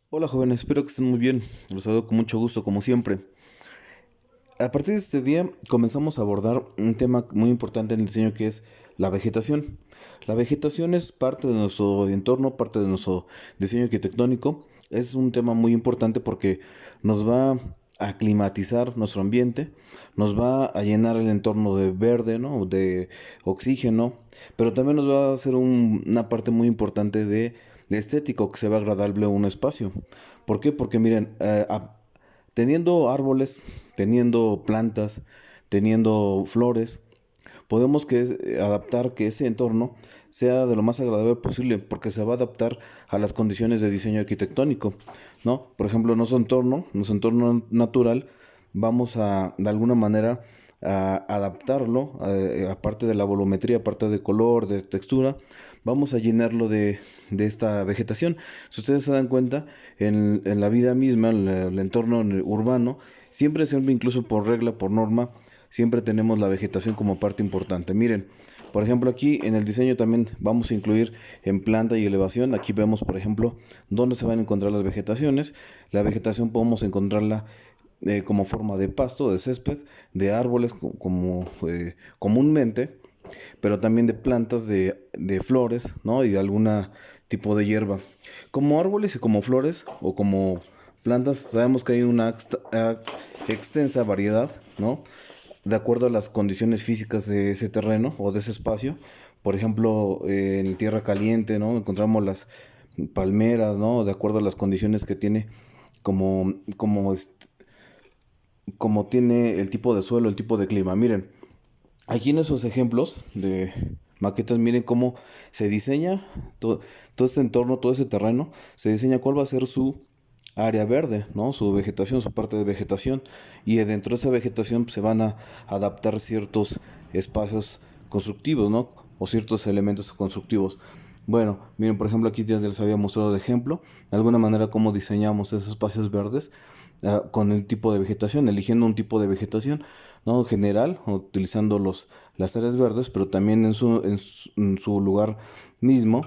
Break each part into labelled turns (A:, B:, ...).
A: Hola jóvenes, espero que estén muy bien. Los saludo con mucho gusto, como siempre. A partir de este día comenzamos a abordar un tema muy importante en el diseño que es la vegetación. La vegetación es parte de nuestro entorno, parte de nuestro diseño arquitectónico. Es un tema muy importante porque nos va a climatizar nuestro ambiente, nos va a llenar el entorno de verde, ¿no? De oxígeno, pero también nos va a hacer una parte muy importante de estético, que se va agradable un espacio. ¿Por qué? Porque miren, teniendo árboles, teniendo plantas, teniendo flores, podemos adaptar que ese entorno sea de lo más agradable posible, porque se va a adaptar a las condiciones de diseño arquitectónico, ¿no? Por ejemplo, nuestro entorno natural, vamos a, de alguna manera, a adaptarlo, aparte de la volumetría, aparte de color, de textura, vamos a llenarlo de esta vegetación. Si ustedes se dan cuenta, en la vida misma, en el entorno urbano, siempre, incluso por regla, por norma, siempre tenemos la vegetación como parte importante. Miren, por ejemplo, aquí en el diseño también vamos a incluir en planta y elevación. Aquí vemos, por ejemplo, dónde se van a encontrar las vegetaciones. La vegetación podemos encontrarla como forma de pasto, de césped, de árboles como comúnmente, pero también de plantas, de flores, ¿no? Y de algún tipo de hierba. Como árboles y como flores o como plantas, sabemos que hay una extensa variedad, ¿no? De acuerdo a las condiciones físicas de ese terreno o de ese espacio. Por ejemplo, en tierra caliente, ¿no? Encontramos las palmeras, ¿no? De acuerdo a las condiciones que tiene como, como, como tiene el tipo de suelo, el tipo de clima. Miren, aquí en esos ejemplos de maquetas, miren cómo se diseña todo este entorno, todo ese terreno, se diseña cuál va a ser su área verde, ¿no? Su vegetación, su parte de vegetación. Y dentro de esa vegetación pues, se van a adaptar ciertos espacios constructivos, ¿no? O ciertos elementos constructivos. Bueno, miren, por ejemplo, aquí ya les había mostrado de ejemplo, de alguna manera cómo diseñamos esos espacios verdes con el tipo de vegetación, eligiendo un tipo de vegetación, ¿no? General, utilizando las áreas verdes, pero también en su lugar mismo,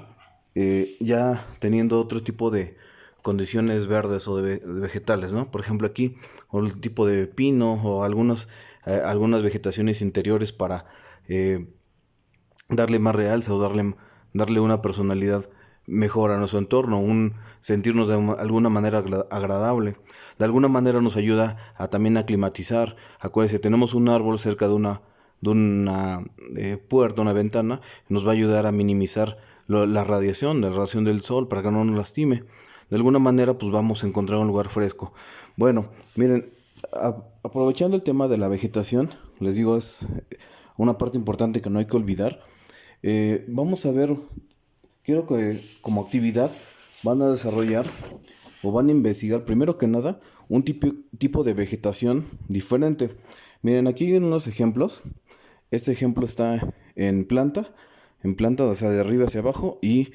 A: ya teniendo otro tipo de condiciones verdes o de vegetales, ¿no? Por ejemplo, aquí, o el tipo de pino o algunas vegetaciones interiores para eh, darle más realza o darle una personalidad mejor a nuestro entorno, sentirnos de alguna manera agradable. De alguna manera nos ayuda a también aclimatizar. Acuérdense, tenemos un árbol cerca de una puerta, una ventana, nos va a ayudar a minimizar la radiación del sol para que no nos lastime. De alguna manera, pues vamos a encontrar un lugar fresco. Bueno, miren, aprovechando el tema de la vegetación, les digo, es una parte importante que no hay que olvidar. Vamos a ver, quiero que como actividad van a desarrollar o van a investigar primero que nada un tipo de vegetación diferente. Miren, aquí hay unos ejemplos. Este ejemplo está en planta, o sea, de arriba hacia abajo y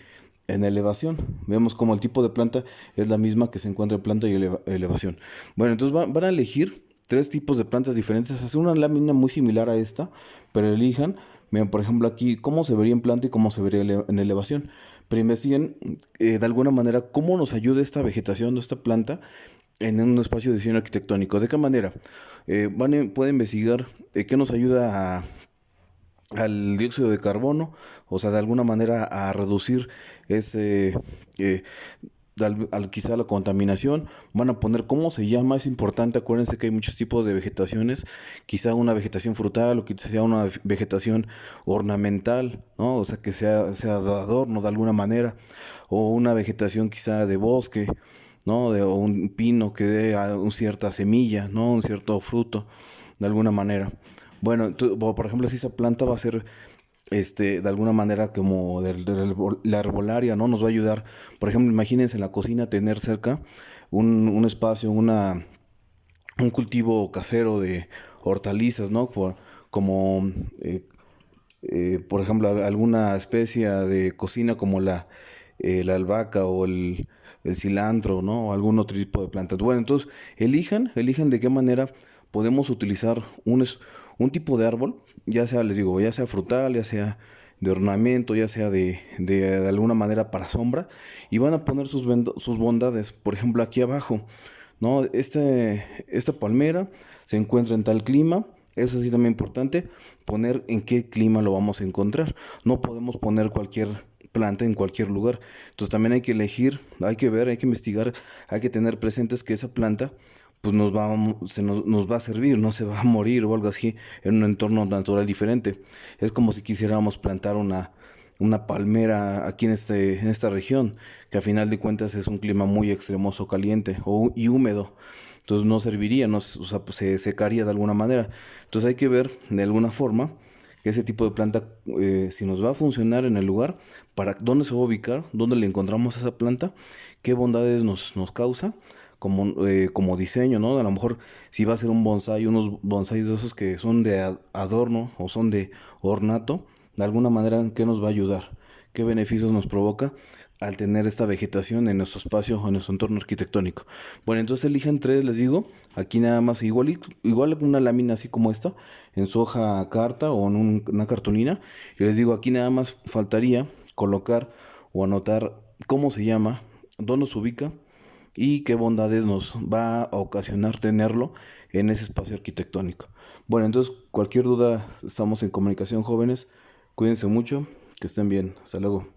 A: en elevación. Vemos como el tipo de planta es la misma que se encuentra en planta y elevación. Bueno, entonces van a elegir tres tipos de plantas diferentes. Es una lámina muy similar a esta, pero elijan, miren, por ejemplo, aquí cómo se vería en planta y cómo se vería en elevación. Pero investiguen de alguna manera cómo nos ayuda esta vegetación, esta planta, en un espacio de diseño arquitectónico. ¿De qué manera? Pueden investigar qué nos ayuda al dióxido de carbono, o sea, de alguna manera a reducir ese, eh, quizá la contaminación. Van a poner cómo se llama, es importante, acuérdense que hay muchos tipos de vegetaciones, quizá una vegetación frutal o quizá una vegetación ornamental, ¿no? O sea, que sea de adorno de alguna manera, o una vegetación quizá de bosque, ¿no? O un pino que dé una cierta semilla, ¿no? Un cierto fruto, de alguna manera. Bueno, por ejemplo, si esa planta va a ser de alguna manera como la arbolaria, ¿no? Nos va a ayudar. Por ejemplo, imagínense en la cocina tener cerca un espacio, un cultivo casero de hortalizas, ¿no? Como, eh, por ejemplo, alguna especie de cocina como la albahaca o el cilantro, ¿no? O algún otro tipo de plantas. Bueno, entonces elijan de qué manera podemos utilizar un tipo de árbol, ya sea, les digo, ya sea frutal, ya sea de ornamento, ya sea de alguna manera para sombra, y van a poner sus bondades. Por ejemplo, aquí abajo, ¿no? Esta palmera se encuentra en tal clima. Eso sí también importante, poner en qué clima lo vamos a encontrar. No podemos poner cualquier planta en cualquier lugar. Entonces también hay que elegir, hay que ver, hay que investigar, hay que tener presentes que esa planta pues nos va a servir, no se va a morir o algo así en un entorno natural diferente. Es como si quisiéramos plantar una palmera aquí en esta región, que a final de cuentas es un clima muy extremoso, caliente y húmedo. Entonces no serviría, no, o sea, pues se secaría de alguna manera. Entonces hay que ver de alguna forma que ese tipo de planta, si nos va a funcionar en el lugar, para dónde se va a ubicar, dónde le encontramos a esa planta, qué bondades nos causa como diseño, ¿no? A lo mejor si va a ser un bonsai, unos bonsáis de esos que son de adorno o son de ornato, de alguna manera, ¿qué nos va a ayudar? ¿Qué beneficios nos provoca al tener esta vegetación en nuestro espacio o en nuestro entorno arquitectónico? Bueno, entonces elijan tres, les digo, aquí nada más igual una lámina así como esta, en su hoja carta o en una cartulina, y les digo, aquí nada más faltaría colocar o anotar cómo se llama, dónde se ubica y qué bondades nos va a ocasionar tenerlo en ese espacio arquitectónico. Bueno, entonces cualquier duda, estamos en comunicación, jóvenes. Cuídense mucho, que estén bien. Hasta luego.